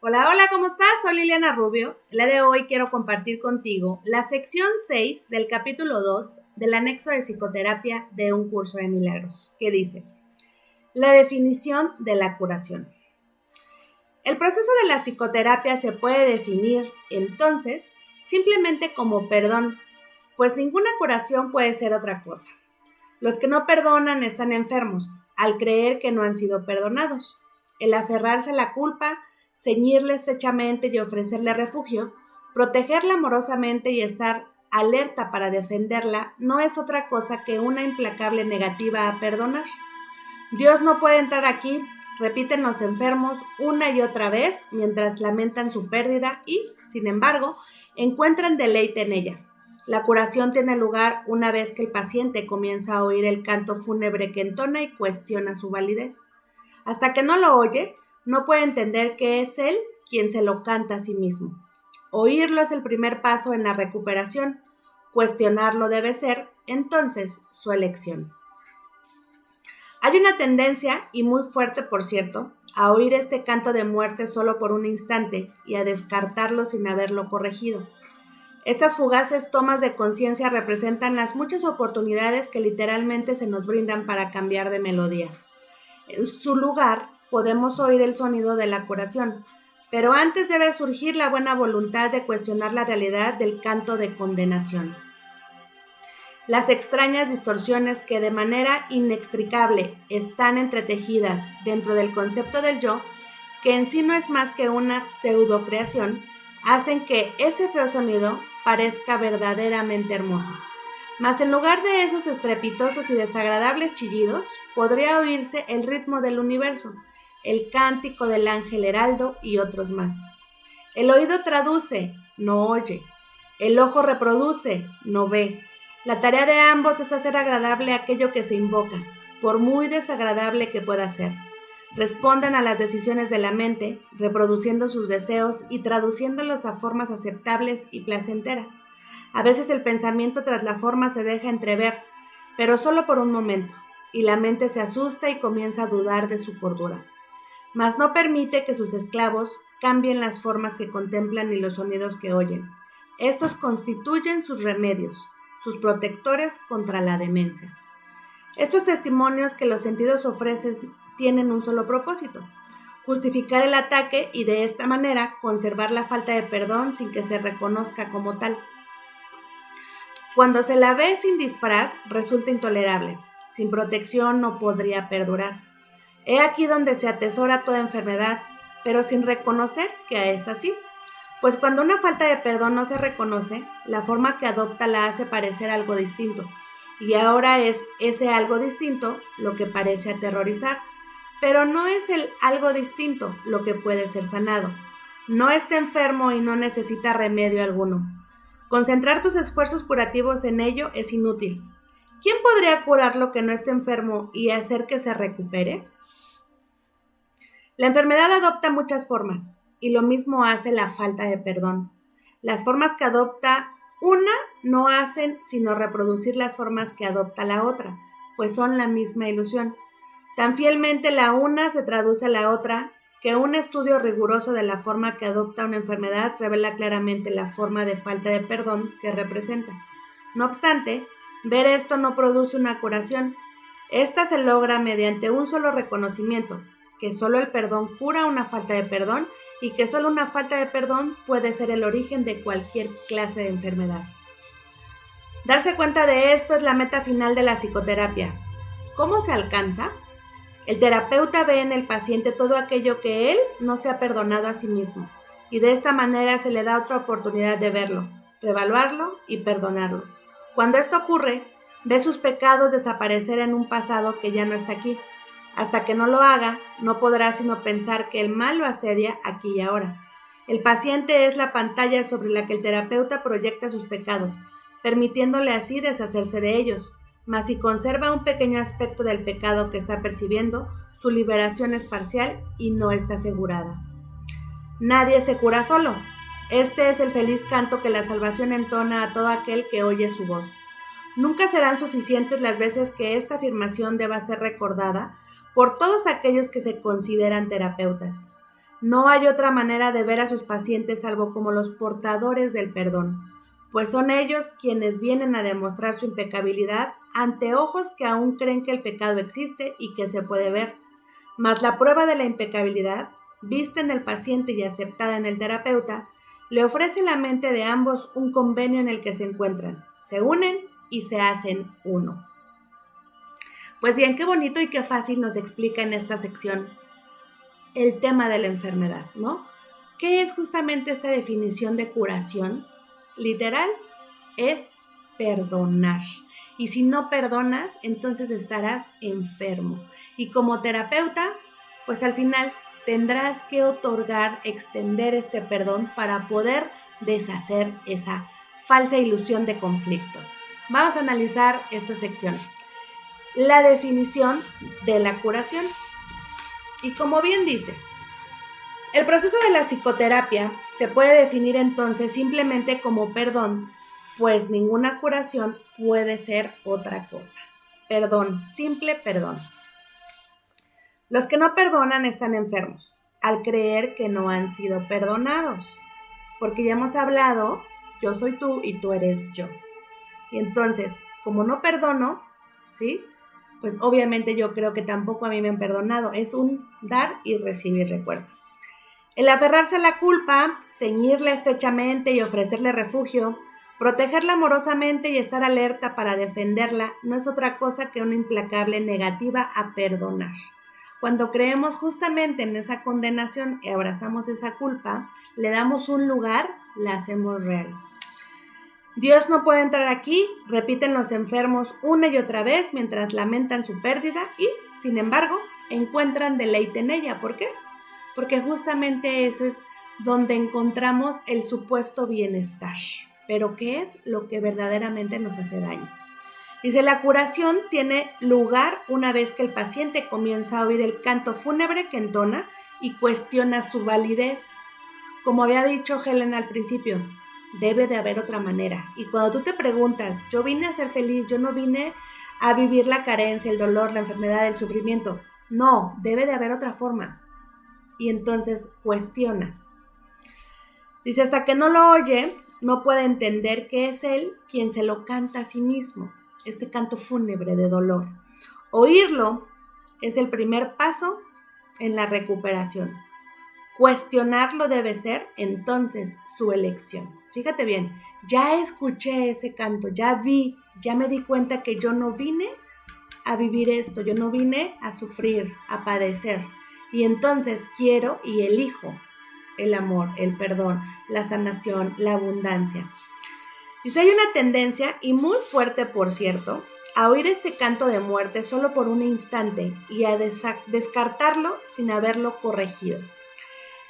Hola, hola, ¿cómo estás? Soy Liliana Rubio. El día de hoy quiero compartir contigo la sección 6 del capítulo 2 del anexo de psicoterapia de un curso de milagros, que dice, la definición de la curación. El proceso de la psicoterapia se puede definir, entonces, simplemente como perdón, pues ninguna curación puede ser otra cosa. Los que no perdonan están enfermos, al creer que no han sido perdonados. El aferrarse a la culpa, ceñirle estrechamente y ofrecerle refugio, protegerla amorosamente y estar alerta para defenderla, no es otra cosa que una implacable negativa a perdonar. Dios no puede entrar aquí, repiten los enfermos una y otra vez mientras lamentan su pérdida y, sin embargo, encuentran deleite en ella. La curación tiene lugar una vez que el paciente comienza a oír el canto fúnebre que entona y cuestiona su validez. Hasta que no lo oye, no puede entender que es él quien se lo canta a sí mismo. Oírlo es el primer paso en la recuperación. Cuestionarlo debe ser, entonces, su elección. Hay una tendencia, y muy fuerte por cierto, a oír este canto de muerte solo por un instante y a descartarlo sin haberlo corregido. Estas fugaces tomas de conciencia representan las muchas oportunidades que literalmente se nos brindan para cambiar de melodía. En su lugar, podemos oír el sonido de la curación, pero antes debe surgir la buena voluntad de cuestionar la realidad del canto de condenación. Las extrañas distorsiones que de manera inextricable están entretejidas dentro del concepto del yo, que en sí no es más que una pseudocreación, hacen que ese feo sonido parezca verdaderamente hermoso. Mas en lugar de esos estrepitosos y desagradables chillidos, podría oírse el ritmo del universo, el cántico del ángel heraldo y otros más. El oído traduce, no oye. El ojo reproduce, no ve. La tarea de ambos es hacer agradable aquello que se invoca, por muy desagradable que pueda ser. Responden a las decisiones de la mente, reproduciendo sus deseos y traduciéndolos a formas aceptables y placenteras. A veces el pensamiento tras la forma se deja entrever, pero solo por un momento, y la mente se asusta y comienza a dudar de su cordura. Mas no permite que sus esclavos cambien las formas que contemplan ni los sonidos que oyen. Estos constituyen sus remedios, sus protectores contra la demencia. Estos testimonios que los sentidos ofrecen tienen un solo propósito: justificar el ataque y de esta manera conservar la falta de perdón sin que se reconozca como tal. Cuando se la ve sin disfraz, resulta intolerable. Sin protección no podría perdurar. He aquí donde se atesora toda enfermedad, pero sin reconocer que es así. Pues cuando una falta de perdón no se reconoce, la forma que adopta la hace parecer algo distinto. Y ahora es ese algo distinto lo que parece aterrorizar. Pero no es el algo distinto lo que puede ser sanado. No está enfermo y no necesita remedio alguno. Concentrar tus esfuerzos curativos en ello es inútil. ¿Quién podría curar lo que no esté enfermo y hacer que se recupere? La enfermedad adopta muchas formas, y lo mismo hace la falta de perdón. Las formas que adopta una no hacen sino reproducir las formas que adopta la otra, pues son la misma ilusión. Tan fielmente la una se traduce a la otra, que un estudio riguroso de la forma que adopta una enfermedad revela claramente la forma de falta de perdón que representa. No obstante, ver esto no produce una curación. Esta se logra mediante un solo reconocimiento, que solo el perdón cura una falta de perdón y que solo una falta de perdón puede ser el origen de cualquier clase de enfermedad. Darse cuenta de esto es la meta final de la psicoterapia. ¿Cómo se alcanza? El terapeuta ve en el paciente todo aquello que él no se ha perdonado a sí mismo, y de esta manera se le da otra oportunidad de verlo, reevaluarlo y perdonarlo. Cuando esto ocurre, ve sus pecados desaparecer en un pasado que ya no está aquí. Hasta que no lo haga, no podrá sino pensar que el mal lo asedia aquí y ahora. El paciente es la pantalla sobre la que el terapeuta proyecta sus pecados, permitiéndole así deshacerse de ellos. Mas si conserva un pequeño aspecto del pecado que está percibiendo, su liberación es parcial y no está asegurada. Nadie se cura solo. Este es el feliz canto que la salvación entona a todo aquel que oye su voz. Nunca serán suficientes las veces que esta afirmación deba ser recordada por todos aquellos que se consideran terapeutas. No hay otra manera de ver a sus pacientes salvo como los portadores del perdón, pues son ellos quienes vienen a demostrar su impecabilidad ante ojos que aún creen que el pecado existe y que se puede ver. Mas la prueba de la impecabilidad, vista en el paciente y aceptada en el terapeuta, le ofrece a la mente de ambos un convenio en el que se encuentran, se unen y se hacen uno. Pues bien, qué bonito y qué fácil nos explica en esta sección el tema de la enfermedad, ¿no? ¿Qué es justamente esta definición de curación? Literal, es perdonar. Y si no perdonas, entonces estarás enfermo. Y como terapeuta, pues al final tendrás que otorgar, extender este perdón para poder deshacer esa falsa ilusión de conflicto. Vamos a analizar esta sección. La definición de la curación. Y como bien dice, el proceso de la psicoterapia se puede definir entonces simplemente como perdón, pues ninguna curación puede ser otra cosa. Perdón, simple perdón. Los que no perdonan están enfermos al creer que no han sido perdonados, porque ya hemos hablado, yo soy tú y tú eres yo. Y entonces, como no perdono, ¿sí? Pues obviamente yo creo que tampoco a mí me han perdonado. Es un dar y recibir, recuerdo. El aferrarse a la culpa, ceñirla estrechamente y ofrecerle refugio, protegerla amorosamente y estar alerta para defenderla, no es otra cosa que una implacable negativa a perdonar. Cuando creemos justamente en esa condenación y abrazamos esa culpa, le damos un lugar, la hacemos real. Dios no puede entrar aquí, repiten los enfermos una y otra vez mientras lamentan su pérdida y, sin embargo, encuentran deleite en ella. ¿Por qué? Porque justamente eso es donde encontramos el supuesto bienestar. Pero ¿qué es lo que verdaderamente nos hace daño? Dice, la curación tiene lugar una vez que el paciente comienza a oír el canto fúnebre que entona y cuestiona su validez. Como había dicho Helen al principio, debe de haber otra manera. Y cuando tú te preguntas, yo vine a ser feliz, yo no vine a vivir la carencia, el dolor, la enfermedad, el sufrimiento. No, debe de haber otra forma. Y entonces cuestionas. Dice, hasta que no lo oye, no puede entender que es él quien se lo canta a sí mismo, este canto fúnebre de dolor. Oírlo es el primer paso en la recuperación. Cuestionarlo debe ser entonces su elección. Fíjate bien, ya escuché ese canto, ya vi, ya me di cuenta que yo no vine a vivir esto, yo no vine a sufrir, a padecer. Y entonces quiero y elijo el amor, el perdón, la sanación, la abundancia. Dice, hay una tendencia, y muy fuerte por cierto, a oír este canto de muerte solo por un instante y a descartarlo sin haberlo corregido.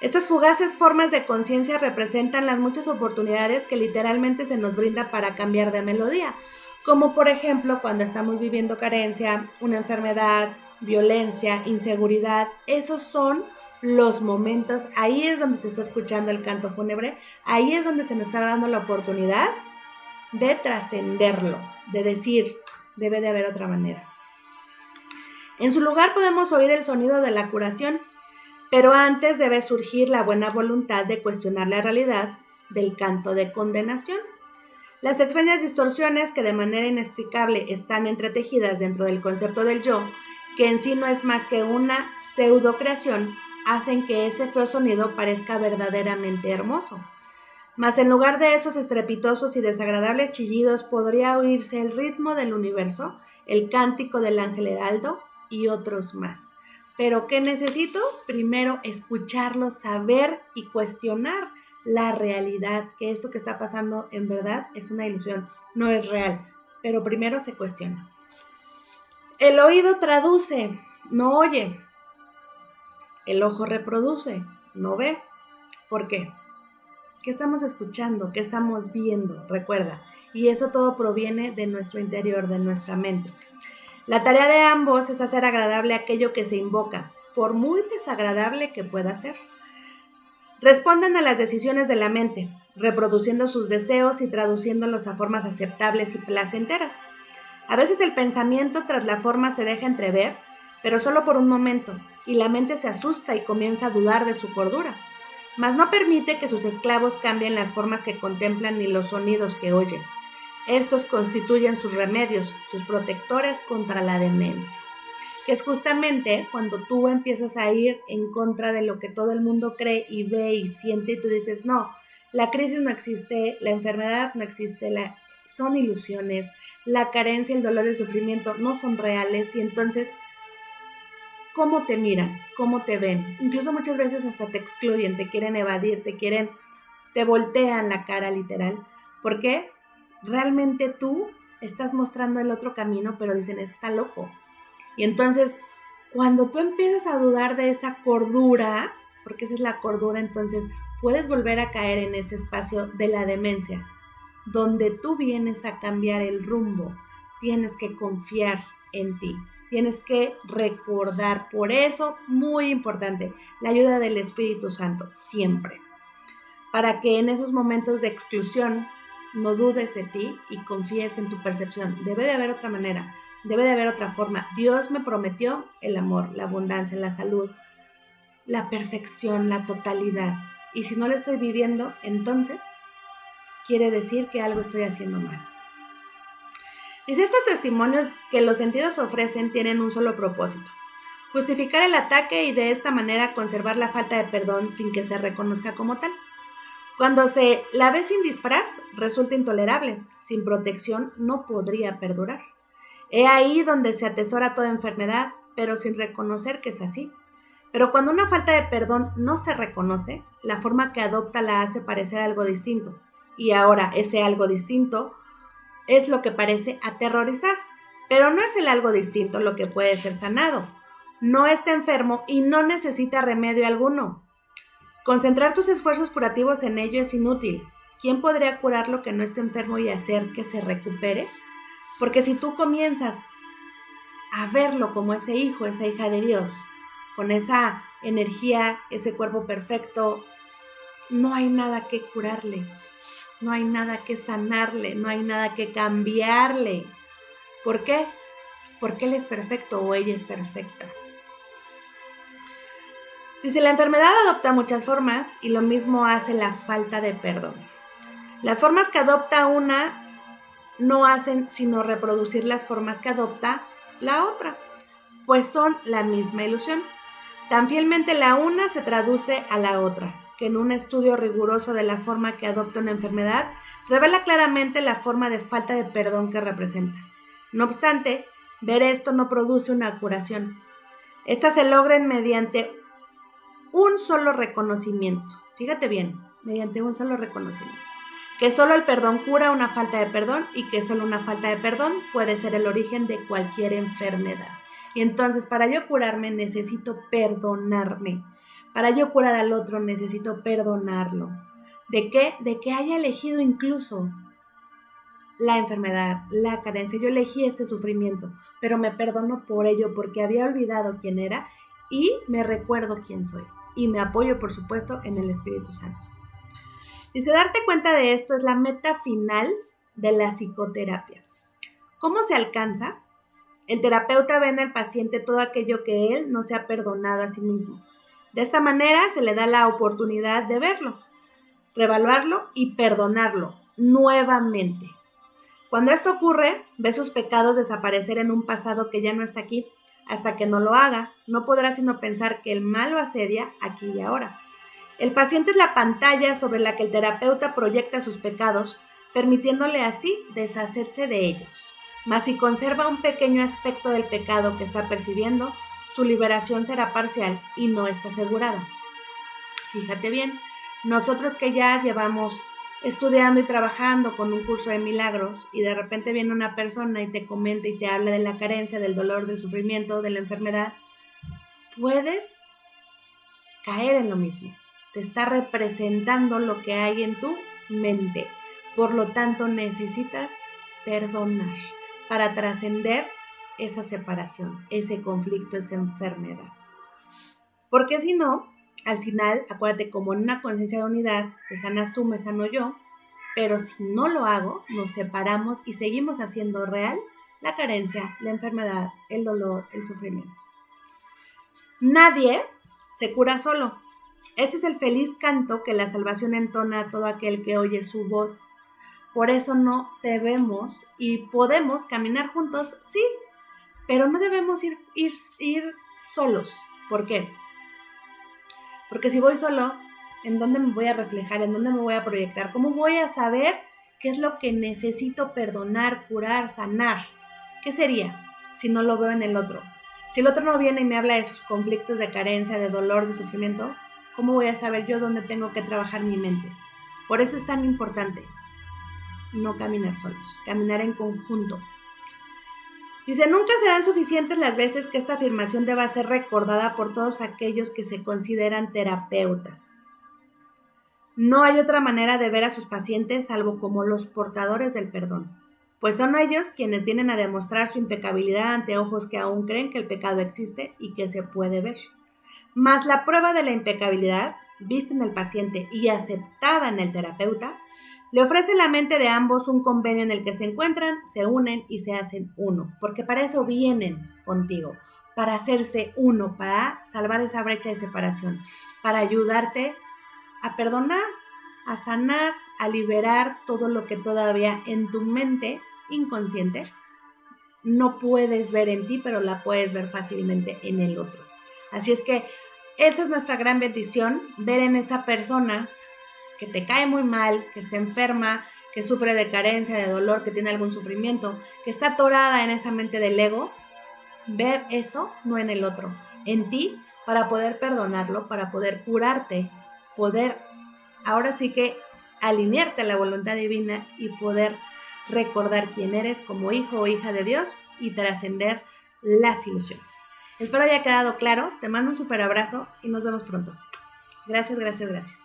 Estas fugaces formas de conciencia representan las muchas oportunidades que literalmente se nos brinda para cambiar de melodía, como por ejemplo cuando estamos viviendo carencia, una enfermedad, violencia, inseguridad. Esos son los momentos, ahí es donde se está escuchando el canto fúnebre, ahí es donde se nos está dando la oportunidad de trascenderlo, de decir, debe de haber otra manera. En su lugar podemos oír el sonido de la curación, pero antes debe surgir la buena voluntad de cuestionar la realidad del canto de condenación. Las extrañas distorsiones que de manera inexplicable están entretejidas dentro del concepto del yo, que en sí no es más que una pseudocreación, hacen que ese feo sonido parezca verdaderamente hermoso. Mas en lugar de esos estrepitosos y desagradables chillidos podría oírse el ritmo del universo, el cántico del ángel heraldo y otros más. Pero ¿qué necesito? Primero escucharlo, saber y cuestionar la realidad, que esto que está pasando en verdad es una ilusión, no es real, pero primero se cuestiona. El oído traduce, no oye. El ojo reproduce, no ve. ¿Por qué? ¿Qué estamos escuchando? ¿Qué estamos viendo? Recuerda, y eso todo proviene de nuestro interior, de nuestra mente. La tarea de ambos es hacer agradable aquello que se invoca, por muy desagradable que pueda ser. Respondan a las decisiones de la mente, reproduciendo sus deseos y traduciéndolos a formas aceptables y placenteras. A veces el pensamiento tras la forma se deja entrever, pero solo por un momento, y la mente se asusta y comienza a dudar de su cordura. Mas no permite que sus esclavos cambien las formas que contemplan ni los sonidos que oyen. Estos constituyen sus remedios, sus protectores contra la demencia. Que es justamente cuando tú empiezas a ir en contra de lo que todo el mundo cree y ve y siente, y tú dices, no, la crisis no existe, la enfermedad no existe, son ilusiones, la carencia, el dolor y el sufrimiento no son reales, y entonces, ¿cómo te miran? ¿Cómo te ven? Incluso muchas veces hasta te excluyen, te quieren evadir, te voltean la cara literal, porque realmente tú estás mostrando el otro camino, pero dicen, está loco. Y entonces, cuando tú empiezas a dudar de esa cordura, porque esa es la cordura, entonces puedes volver a caer en ese espacio de la demencia, donde tú vienes a cambiar el rumbo. Tienes que confiar en ti, tienes que recordar. Por eso, muy importante, la ayuda del Espíritu Santo, siempre. Para que en esos momentos de exclusión no dudes de ti y confíes en tu percepción. Debe de haber otra manera, debe de haber otra forma. Dios me prometió el amor, la abundancia, la salud, la perfección, la totalidad. Y si no lo estoy viviendo, entonces quiere decir que algo estoy haciendo mal. Dice, estos testimonios que los sentidos ofrecen tienen un solo propósito: justificar el ataque y de esta manera conservar la falta de perdón sin que se reconozca como tal. Cuando se la ve sin disfraz, resulta intolerable. Sin protección no podría perdurar. He ahí donde se atesora toda enfermedad, pero sin reconocer que es así. Pero cuando una falta de perdón no se reconoce, la forma que adopta la hace parecer algo distinto. Y ahora ese algo distinto es lo que parece aterrorizar. Pero no es el algo distinto lo que puede ser sanado. No está enfermo y no necesita remedio alguno. Concentrar tus esfuerzos curativos en ello es inútil. ¿Quién podría curar lo que no esté enfermo y hacer que se recupere? Porque si tú comienzas a verlo como ese hijo, esa hija de Dios, con esa energía, ese cuerpo perfecto, no hay nada que curarle, no hay nada que sanarle, no hay nada que cambiarle. ¿Por qué? Porque él es perfecto o ella es perfecta. Dice, la enfermedad adopta muchas formas y lo mismo hace la falta de perdón. Las formas que adopta una no hacen sino reproducir las formas que adopta la otra, pues son la misma ilusión. Tan fielmente la una se traduce a la otra, que en un estudio riguroso de la forma que adopta una enfermedad, revela claramente la forma de falta de perdón que representa. No obstante, ver esto no produce una curación. Esta se logra mediante un solo reconocimiento. Fíjate bien, mediante un solo reconocimiento. Que solo el perdón cura una falta de perdón y que solo una falta de perdón puede ser el origen de cualquier enfermedad. Y entonces, para yo curarme necesito perdonarme. Para yo curar al otro necesito perdonarlo. ¿De qué? De que haya elegido incluso la enfermedad, la carencia. Yo elegí este sufrimiento, pero me perdono por ello porque había olvidado quién era y me recuerdo quién soy. Y me apoyo, por supuesto, en el Espíritu Santo. Dice, darte cuenta de esto es la meta final de la psicoterapia. ¿Cómo se alcanza? El terapeuta ve en el paciente todo aquello que él no se ha perdonado a sí mismo. De esta manera se le da la oportunidad de verlo, reevaluarlo y perdonarlo nuevamente. Cuando esto ocurre, ve sus pecados desaparecer en un pasado que ya no está aquí. Hasta que no lo haga, no podrá sino pensar que el mal lo asedia aquí y ahora. El paciente es la pantalla sobre la que el terapeuta proyecta sus pecados, permitiéndole así deshacerse de ellos. Mas si conserva un pequeño aspecto del pecado que está percibiendo, su liberación será parcial y no está asegurada. Fíjate bien, nosotros que ya llevamos estudiando y trabajando con un curso de milagros y de repente viene una persona y te comenta y te habla de la carencia, del dolor, del sufrimiento, de la enfermedad, puedes caer en lo mismo. Te está representando lo que hay en tu mente. Por lo tanto, necesitas perdonar para trascender esa separación, ese conflicto, esa enfermedad. Porque si no, al final, acuérdate, como en una conciencia de unidad, te sanas tú, me sano yo, pero si no lo hago, nos separamos y seguimos haciendo real la carencia, la enfermedad, el dolor, el sufrimiento. Nadie se cura solo. Este es el feliz canto que la salvación entona a todo aquel que oye su voz. Por eso no debemos y podemos caminar juntos, sí, pero no debemos ir solos. ¿Por qué? Porque si voy solo, ¿en dónde me voy a reflejar? ¿En dónde me voy a proyectar? ¿Cómo voy a saber qué es lo que necesito perdonar, curar, sanar? ¿Qué sería si no lo veo en el otro? Si el otro no viene y me habla de sus conflictos de carencia, de dolor, de sufrimiento, ¿cómo voy a saber yo dónde tengo que trabajar mi mente? Por eso es tan importante no caminar solos, caminar en conjunto. Dice, nunca serán suficientes las veces que esta afirmación deba ser recordada por todos aquellos que se consideran terapeutas. No hay otra manera de ver a sus pacientes salvo como los portadores del perdón, pues son ellos quienes vienen a demostrar su impecabilidad ante ojos que aún creen que el pecado existe y que se puede ver. Mas la prueba de la impecabilidad, vista en el paciente y aceptada en el terapeuta, le ofrece a la mente de ambos un convenio en el que se encuentran, se unen y se hacen uno, porque para eso vienen contigo, para hacerse uno, para salvar esa brecha de separación, para ayudarte a perdonar, a sanar, a liberar todo lo que todavía en tu mente inconsciente no puedes ver en ti, pero la puedes ver fácilmente en el otro. Así es que esa es nuestra gran bendición, ver en esa persona que te cae muy mal, que está enferma, que sufre de carencia, de dolor, que tiene algún sufrimiento, que está atorada en esa mente del ego, ver eso no en el otro, en ti, para poder perdonarlo, para poder curarte, poder ahora sí que alinearte a la voluntad divina y poder recordar quién eres como hijo o hija de Dios y trascender las ilusiones. Espero haya quedado claro, te mando un súper abrazo y nos vemos pronto. Gracias, gracias, gracias.